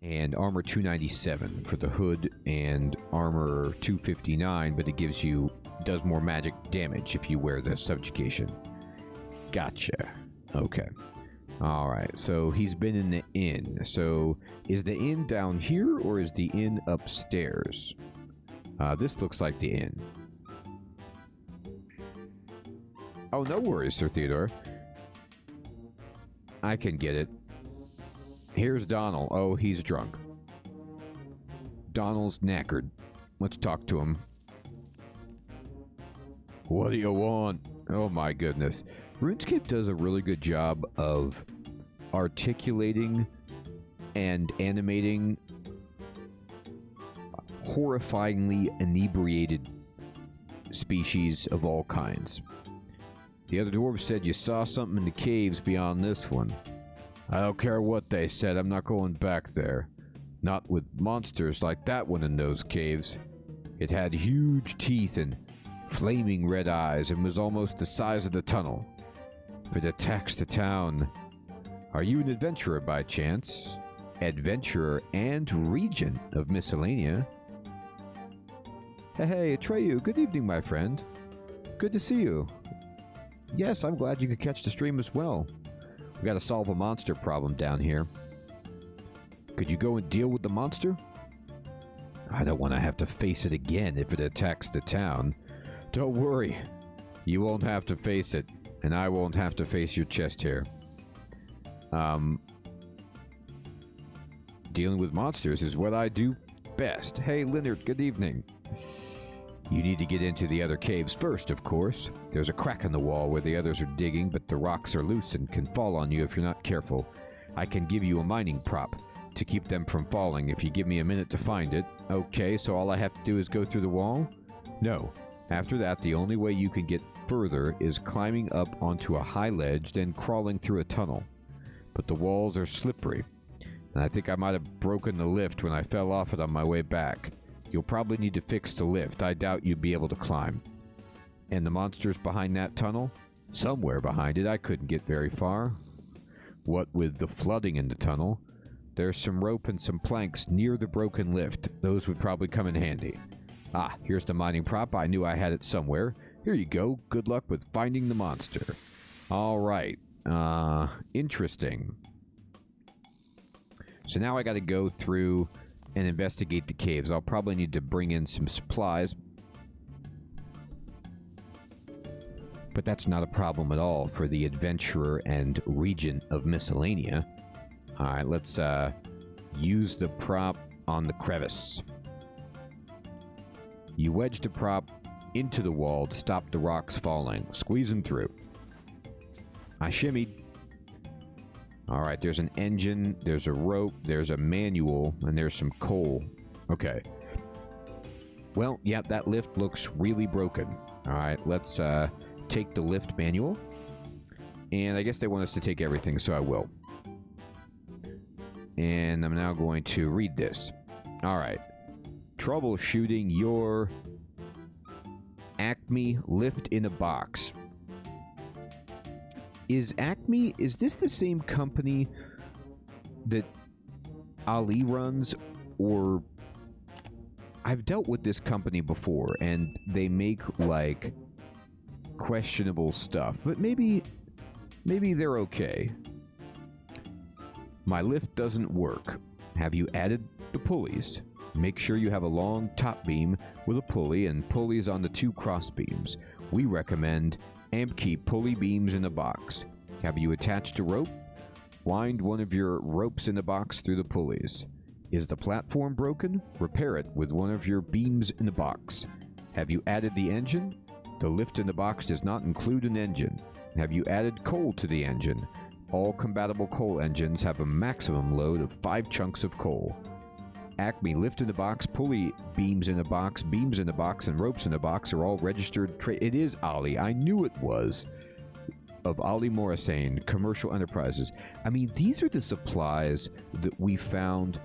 and armor 297 for the hood, and armor 259, but it does more magic damage if you wear the subjugation. Gotcha. Okay. Alright, so he's been in the inn. So, is the inn down here, or is the inn upstairs? This looks like the inn. Oh, no worries, Sir Theodore. I can get it. Here's Donald. Oh, he's drunk. Donald's knackered. Let's talk to him. What do you want? Oh my goodness. RuneScape does a really good job of articulating and animating horrifyingly inebriated species of all kinds. The other dwarves said you saw something in the caves beyond this one. I don't care what they said, I'm not going back there. Not with monsters like that one in those caves. It had huge teeth and flaming red eyes and was almost the size of the tunnel. If it attacks the town... Are you an adventurer by chance? Adventurer and regent of Miscellanea? Hey, Atreyu, good evening, my friend. Good to see you. Yes, I'm glad you could catch the stream as well. We gotta solve a monster problem down here. Could you go and deal with the monster? I don't want to have to face it again if it attacks the town. Don't worry. You won't have to face it, and I won't have to face your chest hair. Dealing with monsters is what I do best. Hey, Leonard, good evening. You need to get into the other caves first, of course. There's a crack in the wall where the others are digging, but the rocks are loose and can fall on you if you're not careful. I can give you a mining prop to keep them from falling if you give me a minute to find it. Okay, so all I have to do is go through the wall? No. After that, the only way you can get further is climbing up onto a high ledge, then crawling through a tunnel. But the walls are slippery, and I think I might have broken the lift when I fell off it on my way back. You'll probably need to fix the lift. I doubt you'd be able to climb. And the monsters behind that tunnel? Somewhere behind it. I couldn't get very far. What with the flooding in the tunnel? There's some rope and some planks near the broken lift. Those would probably come in handy. Ah, here's the mining prop. I knew I had it somewhere. Here you go. Good luck with finding the monster. Alright. Interesting. So now I gotta go through and investigate the caves. I'll probably need to bring in some supplies. But that's not a problem at all for the adventurer and regent of Miscellanea. Alright, let's use the prop on the crevice. You wedge the prop into the wall to stop the rocks falling, squeezing through. I shimmied. Alright, there's an engine, there's a rope, there's a manual, and there's some coal. Okay. Well, yeah, that lift looks really broken. Alright, let's take the lift manual. And I guess they want us to take everything, so I will. And I'm now going to read this. Alright. Troubleshooting your Acme lift in a box. Is Acme, is this the same company that Ali runs? Or I've dealt with this company before and they make like questionable stuff, but maybe they're okay. My lift doesn't work. Have you added the pulleys? Make sure you have a long top beam with a pulley and pulleys on the two cross beams. We recommend Amkey pulley beams in a box. Have you attached a rope? Wind one of your ropes in the box through the pulleys. Is the platform broken? Repair it with one of your beams in the box. Have you added the engine? The lift in the box does not include an engine. Have you added coal to the engine? All compatible coal engines have a maximum load of 5 chunks of coal. Acme lift in the box, pulley beams in a box, beams in a box, and ropes in a box are all registered It is Ali. I knew it was. Of Ali Morrisane, Commercial Enterprises. I mean, these are the supplies that we found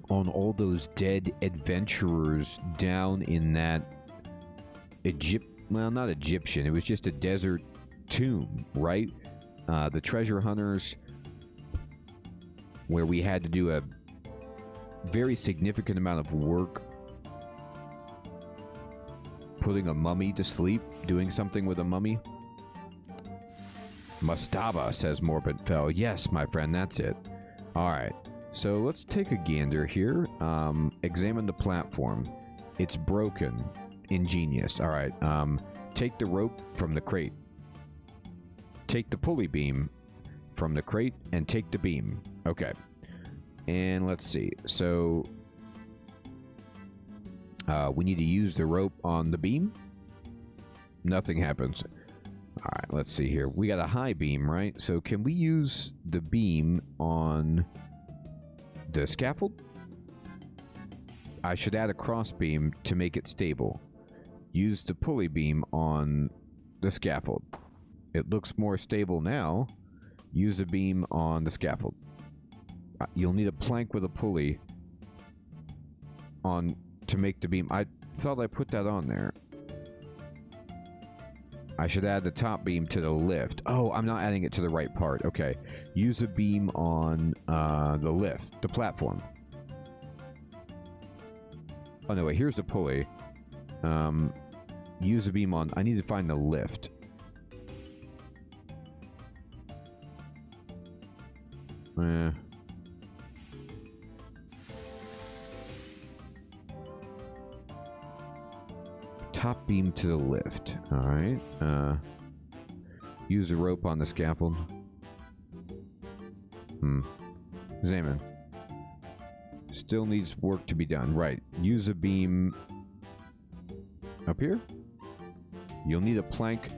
on all those dead adventurers down in that well, not Egyptian. It was just a desert tomb, right? The treasure hunters where we had to do a very significant amount of work putting a mummy to sleep, doing something with a mummy. Mastaba, says Morbidfell. Yes, my friend, that's it. Alright, so let's take a gander here. Examine the platform. It's broken. Ingenious. Alright, take the rope from the crate. Take the pulley beam from the crate and take the beam. Okay. And let's see. So we need to use the rope on the beam. Nothing happens. All right, let's see here. We got a high beam, right? So can we use the beam on the scaffold? I should add a cross beam to make it stable. Use the pulley beam on the scaffold. It looks more stable now. Use the beam on the scaffold. You'll need a plank with a pulley on to make the beam. I thought I put that on there. I should add the top beam to the lift. Oh, I'm not adding it to the right part. Okay. Use the beam on the lift, the platform. Oh, no, wait. Here's the pulley. Use the beam on... I need to find the lift. Top beam to the lift. Alright. Use the rope on the scaffold. Examine. Still needs work to be done. Right. Use a beam up here. You'll need a plank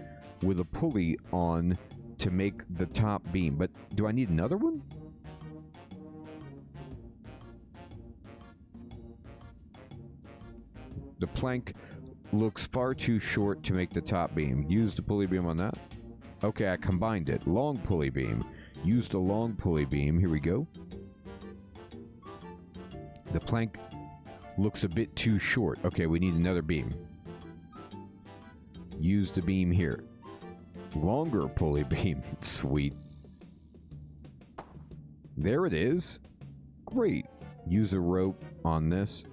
with a pulley on to make the top beam. But do I need another one? The plank looks far too short to make the top beam. Use the pulley beam on that. Okay, I combined it. Long pulley beam. Use the long pulley beam. Here we go. The plank looks a bit too short. Okay, we need another beam. Use the beam here. Longer pulley beam. Sweet. There it is. Great. Use a rope on this.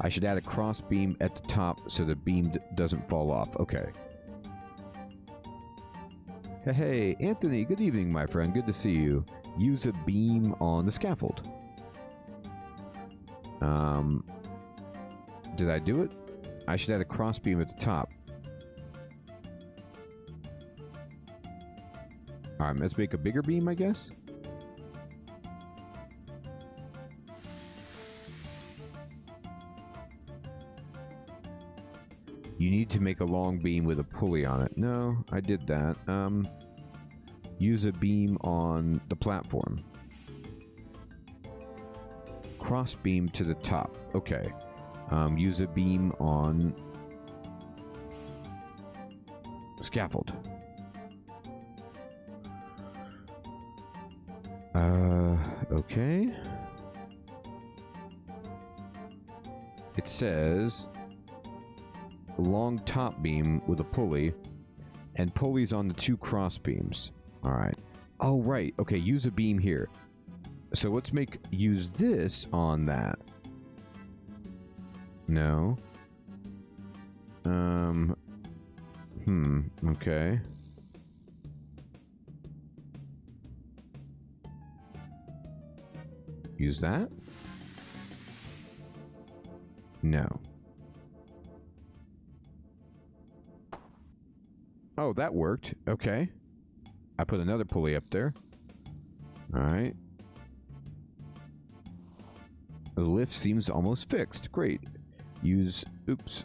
I should add a cross beam at the top so the beam doesn't fall off. Okay. Hey, Anthony, good evening, my friend. Good to see you. Use a beam on the scaffold. Did I do it? I should add a cross beam at the top. Alright, let's make a bigger beam, I guess. You need to make a long beam with a pulley on it. No, I did that. Use a beam on the platform. Cross beam to the top. Okay. Use a beam on scaffold. Okay. It says long top beam with a pulley and pulleys on the two cross beams. All right. Oh, right. Okay, use a beam here. So let's use this on that. No. Okay. Use that? No. Oh, that worked. Okay. I put another pulley up there. Alright. The lift seems almost fixed. Great. Use... Oops.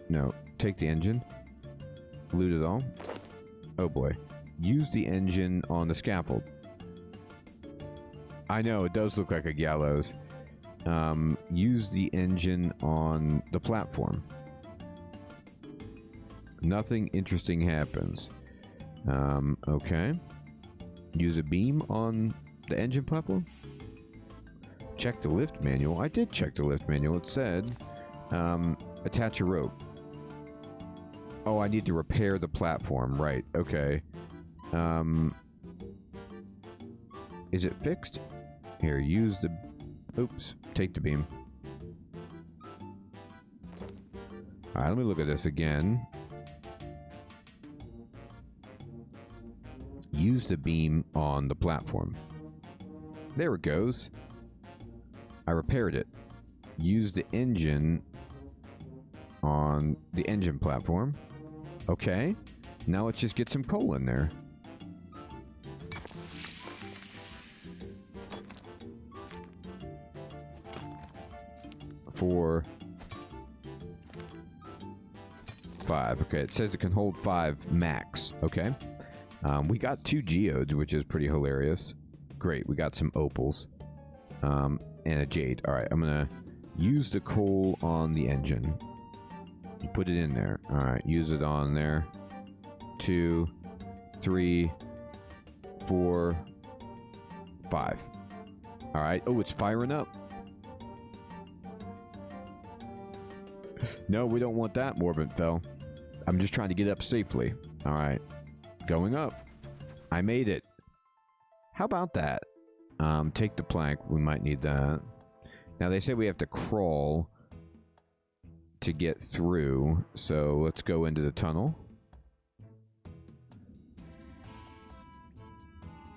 No. Take the engine. Loot it all. Oh boy. Use the engine on the scaffold. I know, it does look like a gallows. Use the engine on the platform. Nothing interesting happens. Okay. Use a beam on the engine platform. Check the lift manual. I did check the lift manual. It said, attach a rope. Oh, I need to repair the platform. Right. Okay. Is it fixed? Here, use the... Oops, take the beam. Alright, let me look at this again. Use the beam on the platform. There it goes. I repaired it. Use the engine on the engine platform. Okay. Now let's just get some coal in there. For 5. Okay, it says it can hold 5 max. Okay. We got 2 geodes, which is pretty hilarious. Great, we got some opals. And a jade. Alright, I'm gonna use the coal on the engine. You put it in there. Alright, use it on there. 2, 3, 4, 5. Alright. Oh, it's firing up. No, we don't want that, Morbidfell. I'm just trying to get up safely. Alright. Going up. I made it. How about that? Take the plank. We might need that. Now, they say we have to crawl to get through. So, let's go into the tunnel.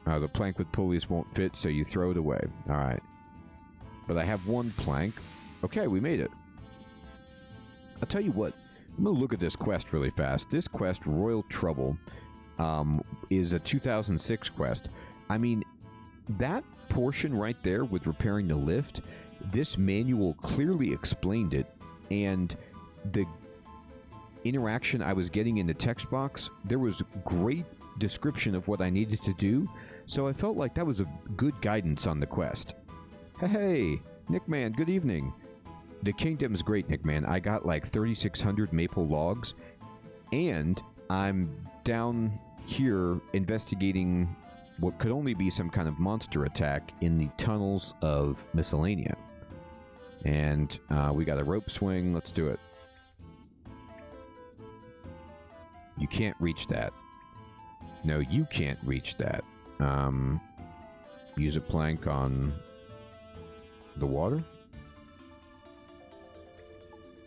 The plank with pulleys won't fit, so you throw it away. Alright. But I have 1 plank. Okay, we made it. I'll tell you what. I'm going to look at this quest really fast. This quest, Royal Trouble, is a 2006 quest. I mean, that portion right there with repairing the lift, this manual clearly explained it, and the interaction I was getting in the text box, there was great description of what I needed to do, so I felt like that was a good guidance on the quest. Hey, Nickman, good evening. The kingdom's great, Nickman. I got like 3,600 maple logs, and I'm down here investigating what could only be some kind of monster attack in the tunnels of Miscellanea. And we got a rope swing. Let's do it. You can't reach that. No, you can't reach that. Use a plank on the water.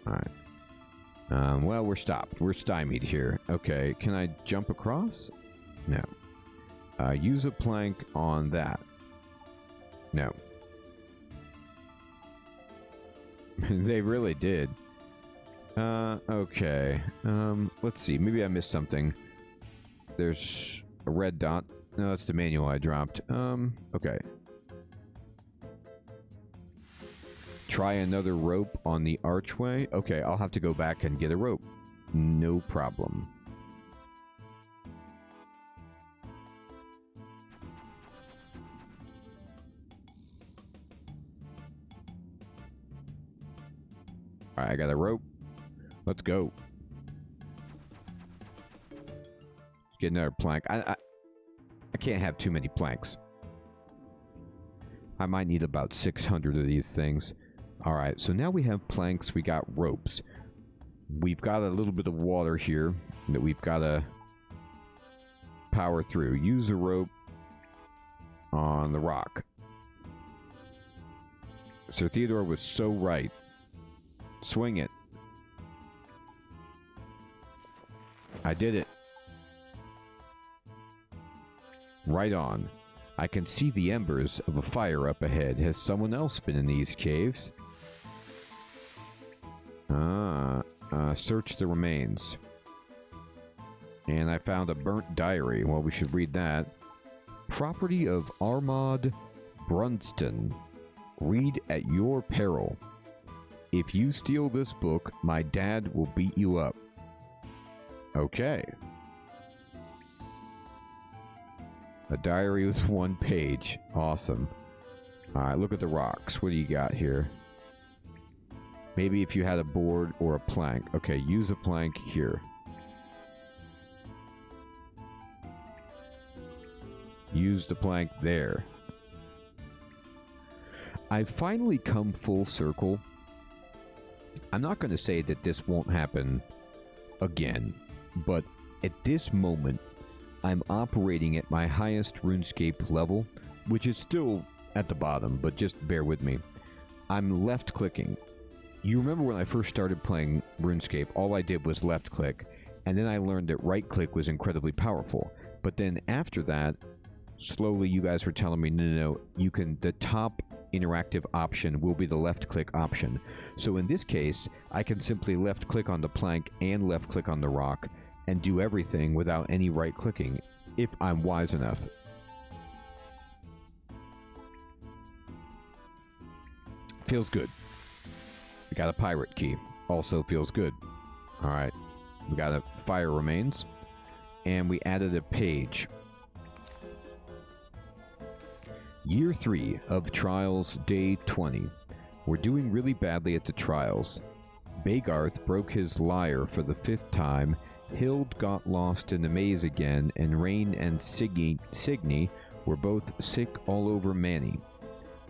Alright. Well, we're stopped. We're stymied here. Okay, can I jump across? No. Use a plank on that. No. They really did. Okay. Let's see. Maybe I missed something. There's a red dot. No, that's the manual I dropped. Okay. Try another rope on the archway. Okay, I'll have to go back and get a rope. No problem. Alright, I got a rope. Let's go. Get another plank. I can't have too many planks. I might need about 600 of these things. Alright, so now we have planks, we got ropes. We've got a little bit of water here that we've got to power through. Use a rope on the rock. Sir Theodore was so right. Swing it. I did it. Right on. I can see the embers of a fire up ahead. Has someone else been in these caves? Search the remains. And I found a burnt diary. Well, we should read that. Property of Armand Brunston. Read at your peril. If you steal this book, my dad will beat you up. Okay. A diary with 1 page. Awesome. Alright, look at the rocks. What do you got here? Maybe if you had a board or a plank. Okay, use a plank here. Use the plank there. I've finally come full circle. I'm not going to say that this won't happen again, but at this moment, I'm operating at my highest RuneScape level, which is still at the bottom, but just bear with me. I'm left clicking. You remember when I first started playing RuneScape, all I did was left click, and then I learned that right click was incredibly powerful. But then after that, slowly you guys were telling me, no, you can, the top interactive option will be the left click option. So in this case, I can simply left click on the plank and left click on the rock and do everything without any right clicking, if I'm wise enough. Feels good. We got a pirate key. Also feels good. Alright. We got a fire remains. And we added a page. Year 3 of Trials, Day 20. We're doing really badly at the Trials. Bagarth broke his lyre for the 5th time, Hild got lost in the maze again, and Rain and Signy were both sick all over Manny.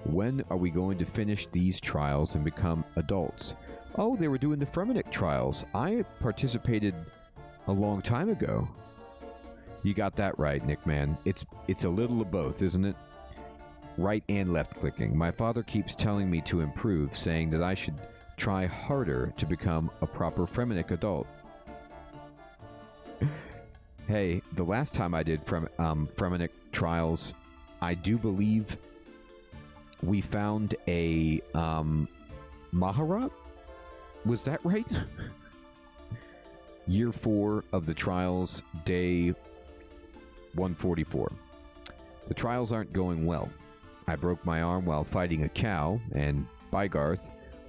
When are we going to finish these trials and become adults? Oh, they were doing the Fremennik trials. I participated a long time ago. You got that right, Nick man. It's a little of both, isn't it? Right and left clicking. My father keeps telling me to improve, saying that I should try harder to become a proper Fremennik adult. Hey, the last time I did Fremennik trials, I do believe we found a Maharat? Was that right? Year 4 of the trials, day 144. The trials aren't going well. I broke my arm while fighting a cow, and Bagarth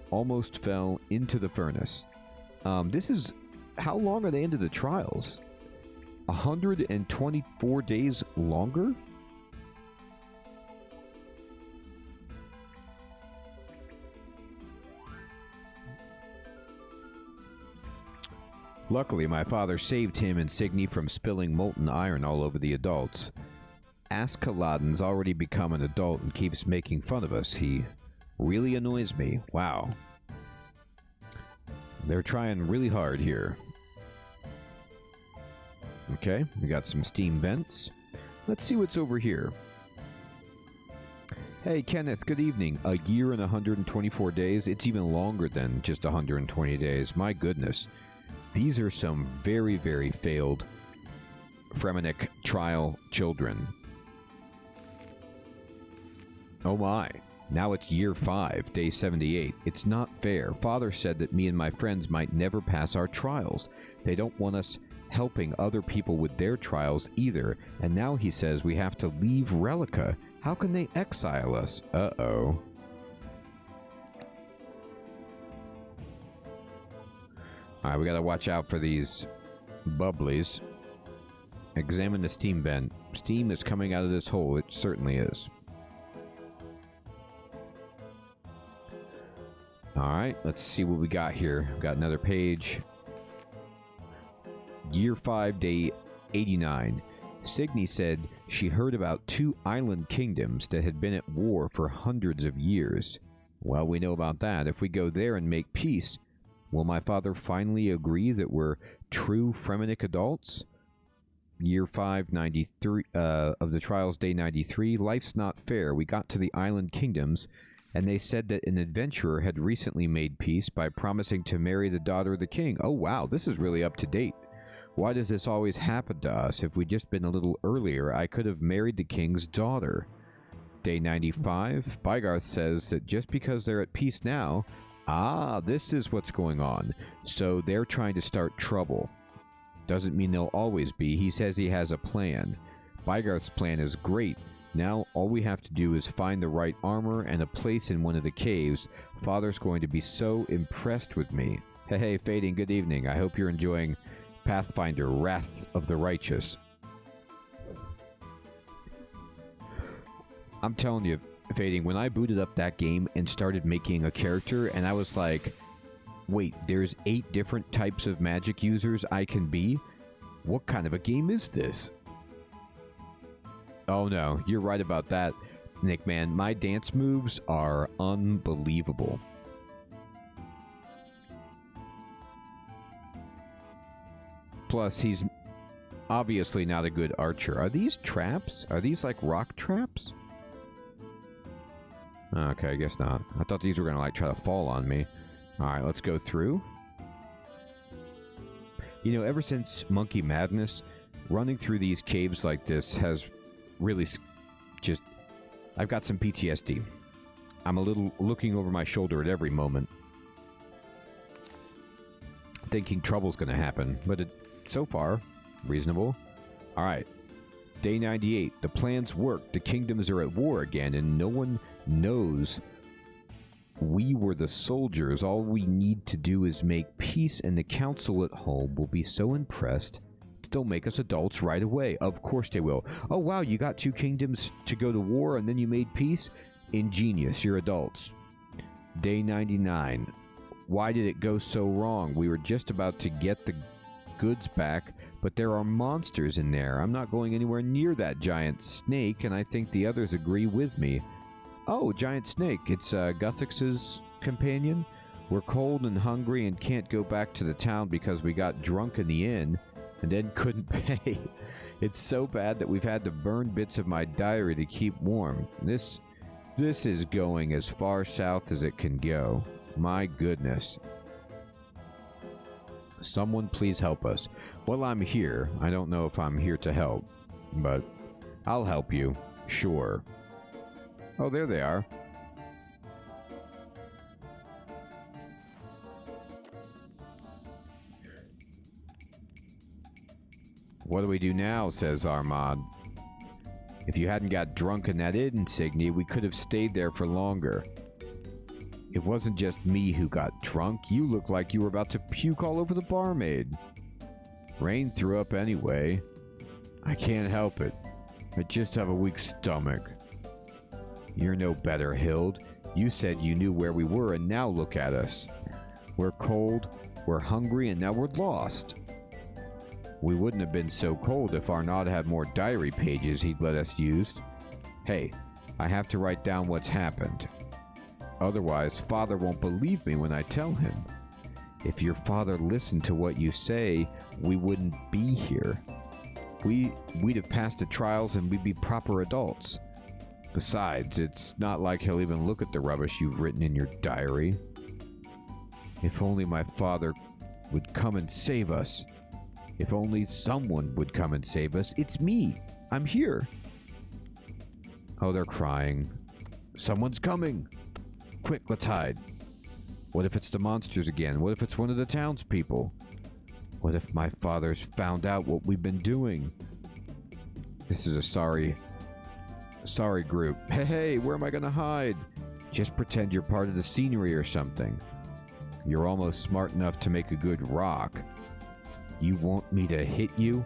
almost fell into the furnace. This is... How long are they into the trials? 124 days longer? Luckily, my father saved him and Signy from spilling molten iron all over the adults. Askeladdin's already become an adult and keeps making fun of us. He really annoys me. Wow. They're trying really hard here. Okay, we got some steam vents. Let's see what's over here. Hey, Kenneth, good evening. A year and 124 days? It's even longer than just 120 days. My goodness. These are some very, very failed Fremennik trial children. Oh my. Now it's year 5, day 78. It's not fair. Father said that me and my friends might never pass our trials. They don't want us helping other people with their trials either, and now he says we have to leave Relica. How can they exile us? Uh-oh. Alright, we gotta watch out for these bubblies. Examine the steam vent. Steam is coming out of this hole. It certainly is. Alright, let's see what we got here. We've got another page. Year 5, day 89. Signy said she heard about 2 island kingdoms that had been at war for hundreds of years. Well, we know about that. If we go there and make peace, will my father finally agree that we're true Fremennik adults? Year 5, 93, of the trials, day 93. Life's not fair. We got to the island kingdoms, and they said that an adventurer had recently made peace by promising to marry the daughter of the king. Oh, wow, this is really up to date. Why does this always happen to us? If we'd just been a little earlier, I could have married the king's daughter. Day 95. Bagarth says that just because they're at peace now... Ah, this is what's going on. So they're trying to start trouble. Doesn't mean they'll always be. He says he has a plan. Bagarth's plan is great. Now all we have to do is find the right armor and a place in one of the caves. Father's going to be so impressed with me. Hey, Fading, good evening. I hope you're enjoying Pathfinder Wrath of the Righteous. I'm telling you, Fading, when I booted up that game and started making a character, and I was like, wait, there's 8 different types of magic users I can be? What kind of a game is this? Oh no, you're right about that, Nick, man. My dance moves are unbelievable. Plus, he's obviously not a good archer. Are these traps? Are these like rock traps? Okay, I guess not. I thought these were gonna, like, try to fall on me. Alright, let's go through. You know, ever since Monkey Madness, running through these caves like this has really just... I've got some PTSD. I'm a little looking over my shoulder at every moment, thinking trouble's gonna happen, but so far, reasonable. Alright. Day 98. The plans work. The kingdoms are at war again, and no one knows we were the soldiers. All we need to do is make peace, and the council at home will be so impressed they'll make us adults right away. Of course they will. Oh wow, you got 2 kingdoms to go to war and then you made peace? Ingenious, you're adults. Day 99. Why did it go so wrong? We were just about to get the goods back, but there are monsters in there. I'm not going anywhere near that giant snake, and I think the others agree with me. Oh, giant snake. It's Guthix's companion. We're cold and hungry and can't go back to the town because we got drunk in the inn and then couldn't pay. It's so bad that we've had to burn bits of my diary to keep warm. This is going as far south as it can go. My goodness. Someone please help us. Well, I'm here. I don't know if I'm here to help, but I'll help you. Sure. Oh, there they are. What do we do now, says Armand. If you hadn't got drunk in that insignia, we could have stayed there for longer. It wasn't just me who got drunk. You looked like you were about to puke all over the barmaid. Rain threw up anyway. I can't help it. I just have a weak stomach. You're no better, Hild. You said you knew where we were, and now look at us. We're cold, we're hungry, and now we're lost. We wouldn't have been so cold if Arnaud had more diary pages he'd let us use. Hey, I have to write down what's happened. Otherwise, Father won't believe me when I tell him. If your father listened to what you say, we wouldn't be here. We'd have passed the trials and we'd be proper adults. Besides, it's not like he'll even look at the rubbish you've written in your diary. If only my father would come and save us. If only someone would come and save us. It's me. I'm here. Oh, they're crying. Someone's coming. Quick, let's hide. What if it's the monsters again? What if it's one of the townspeople? What if my father's found out what we've been doing? This is a sorry group. Hey, where am I gonna hide? Just pretend you're part of the scenery or something. You're almost smart enough to make a good rock. You want me to hit you?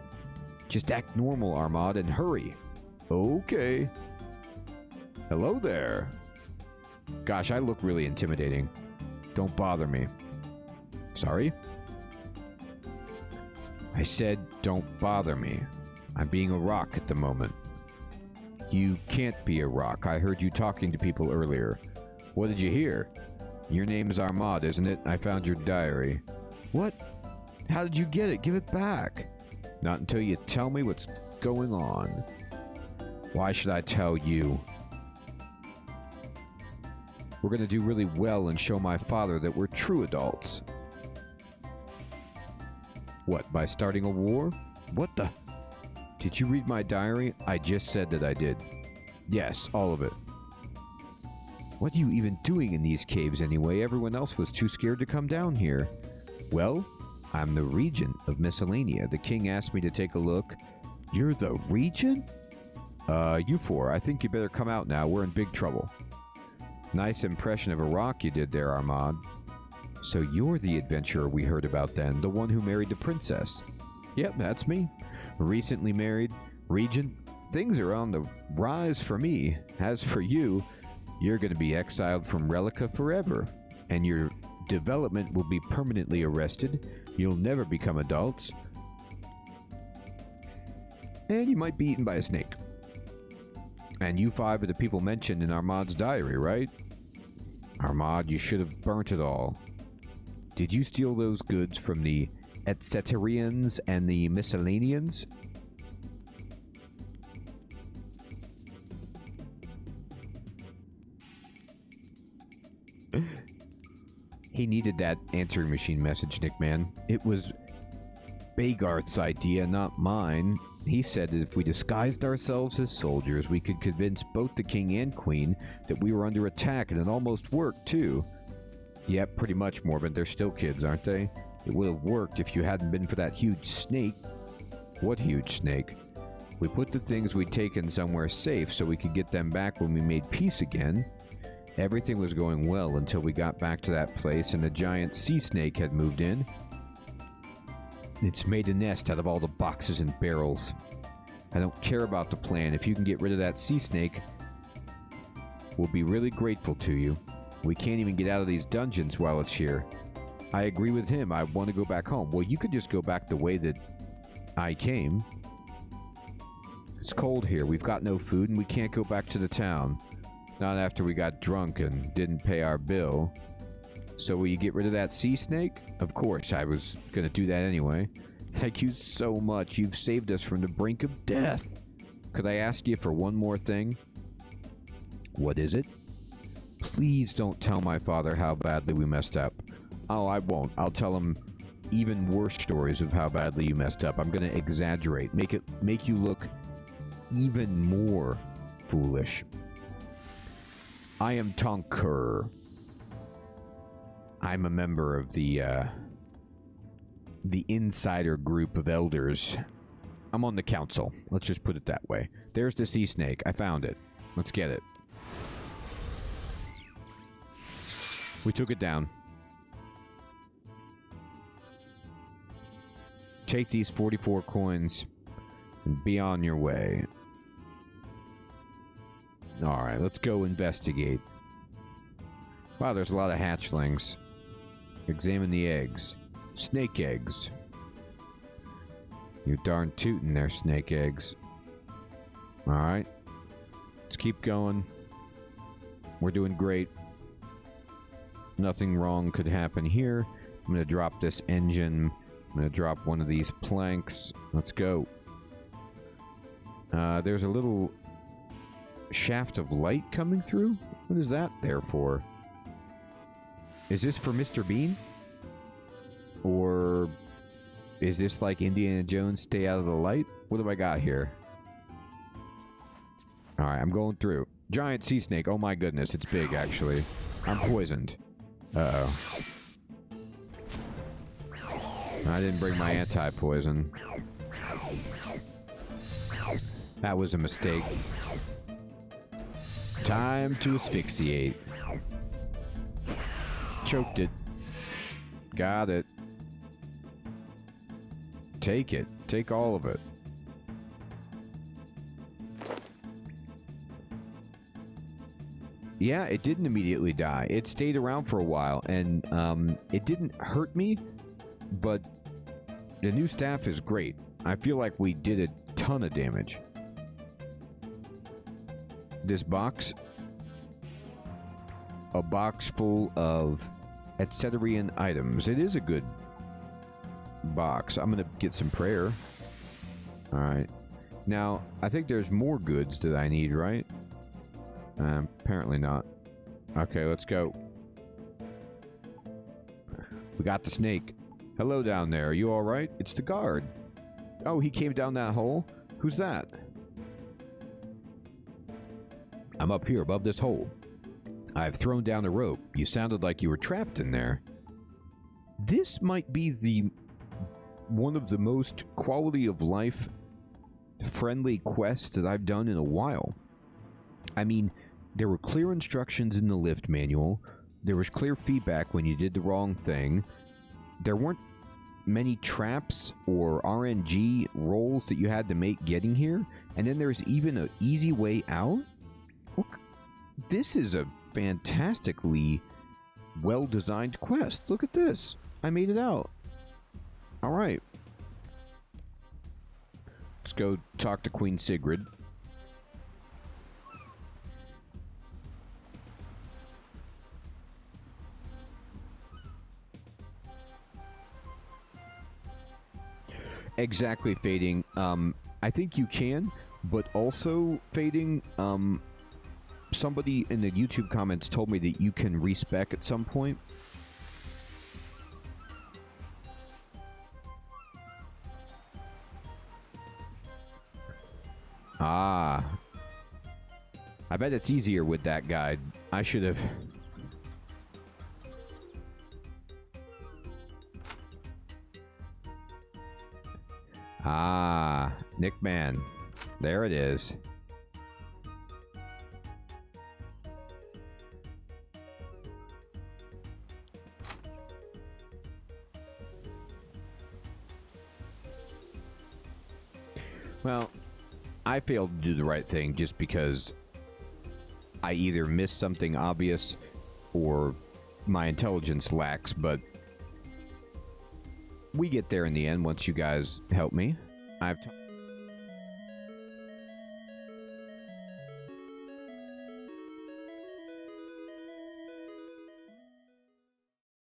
Just act normal, Armand, and hurry. Okay. Hello there. Gosh, I look really intimidating. Don't bother me. Sorry? I said don't bother me. I'm being a rock at the moment. You can't be a rock. I heard you talking to people earlier. What did you hear? Your name's Armand, isn't it? I found your diary. What? How did you get it? Give it back. Not until you tell me what's going on. Why should I tell you? We're going to do really well and show my father that we're true adults. What, by starting a war? What the? Did you read my diary? I just said that I did. Yes, all of it. What are you even doing in these caves anyway? Everyone else was too scared to come down here. Well, I'm the regent of Miscellanea. The king asked me to take a look. You're the regent? You four, I think you better come out now. We're in big trouble. Nice impression of a rock you did there, Armand. So you're the adventurer we heard about then, the one who married the princess. Yep, that's me. Recently married, regent. Things are on the rise for me. As for you, you're going to be exiled from Relica forever, and your development will be permanently arrested. You'll never become adults. And you might be eaten by a snake. And you five are the people mentioned in Armand's diary, right? Armand, you should have burnt it all. Did you steal those goods from the Etceterians and the Miscellaneans? He needed that answering machine message, Nick Man. It was Bagarth's idea, not mine. He said that if we disguised ourselves as soldiers, we could convince both the king and queen that we were under attack, and it almost worked, too. Yep, pretty much, Morbid. They're still kids, aren't they? It would have worked if you hadn't been for that huge snake. What huge snake? We put the things we'd taken somewhere safe so we could get them back when we made peace again. Everything was going well until we got back to that place and a giant sea snake had moved in. It's made a nest out of all the boxes and barrels. I don't care about the plan. If you can get rid of that sea snake, we'll be really grateful to you. We can't even get out of these dungeons while it's here. I agree with him. I want to go back home. Well, you could just go back the way that I came. It's cold here. We've got no food and we can't go back to the town. Not after we got drunk and didn't pay our bill. So will you get rid of that sea snake? Of course, I was going to do that anyway. Thank you so much. You've saved us from the brink of death. Could I ask you for one more thing? What is it? Please don't tell my father how badly we messed up. Oh, I won't. I'll tell him even worse stories of how badly you messed up. I'm going to exaggerate. Make you look even more foolish. I am Tonker. I'm a member of the insider group of elders. I'm on the council. Let's just put it that way. There's the sea snake. I found it. Let's get it. We took it down. Take these 44 coins and be on your way. Alright, let's go investigate. Wow, there's a lot of hatchlings. Examine the eggs. Snake eggs. You're darn tootin' there, snake eggs. Alright. Let's keep going. We're doing great. Nothing wrong could happen here. I'm gonna drop this engine. I'm gonna drop one of these planks. Let's go. There's a little shaft of light coming through? What is that there for? Is this for Mr. Bean? Or is this like Indiana Jones, stay out of the light? What have I got here? Alright, I'm going through. Giant sea snake. Oh my goodness, it's big actually. I'm poisoned. Uh-oh. I didn't bring my anti-poison. That was a mistake. Time to asphyxiate. Choked it. Got it. Take it. Take all of it. Yeah, it didn't immediately die. It stayed around for a while, and it didn't hurt me, but the new staff is great. I feel like we did a ton of damage. This box, a box full of Etceterian items. It is a good box. I'm gonna get some prayer. Alright. Now, I think there's more goods that I need, right? Apparently not. Okay, let's go. We got the snake. Hello down there. Are you alright? It's the guard. Oh, he came down that hole? Who's that? I'm up here above this hole. I've thrown down a rope. You sounded like you were trapped in there. This might be one of the most quality of life friendly quests that I've done in a while. I mean, there were clear instructions in the lift manual. There was clear feedback when you did the wrong thing. There weren't many traps or RNG rolls that you had to make getting here. And then there's even an easy way out. Look, this is a fantastically well-designed quest. Look at this. I made it out. Alright. Let's go talk to Queen Sigrid. Exactly, Fading. I think you can, but also, Fading, somebody in the YouTube comments told me that you can respec at some point. Ah. I bet it's easier with that guide. I should have... Ah, Nickman. There it is. Well, I failed to do the right thing just because I either missed something obvious or my intelligence lacks, but we get there in the end once you guys help me. I've